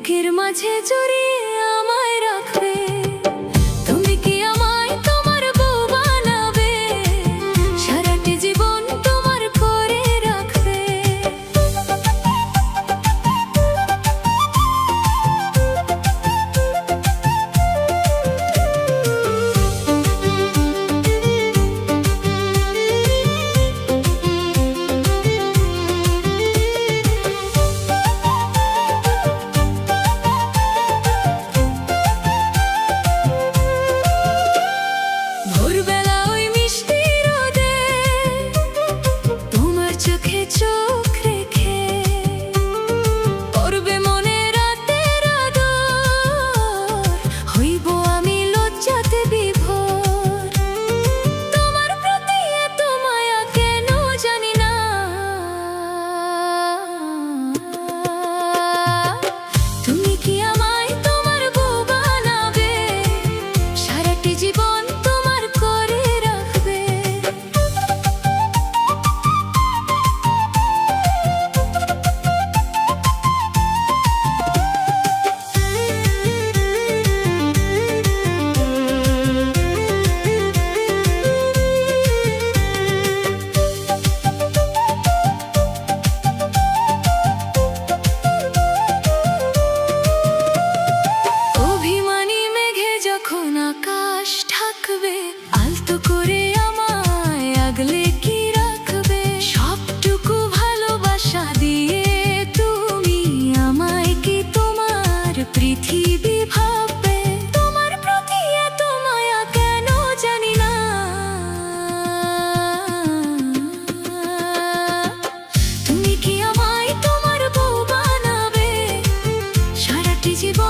বুকের মাঝে জড়িয়ে আমায় রাখবে। তুমি কি আমায় তোমার বউ বানাবে? সারাটি জীবন তোমার করে রাখবে। ভোরবেলা ওই মিষ্টি রোদে তোমার চোখে চোখ রেখে পড়বে মনে রাতের আদর, হইব আমি লজ্জাতে বিভোর। তোমার প্রতি এত মায়া কেন জানি না। তুমি কি আমায় তোমার বউ বানাবে? সারাটি জীবন তোমার করে রাখবে। অভিমানী মেঘে যখন আকাশ ঢাকবে, আলতো করে আমায় আগলে কি রাখবে? সবটুকু ভালোবাসা দিয়ে তুমি আমায় কি তোমার পৃথিবী ভাববে? তোমার প্রতি এত মায়া কেন জানি না। তুমি কি আমায় তোমার বউ বানাবে? সারাটি জীবন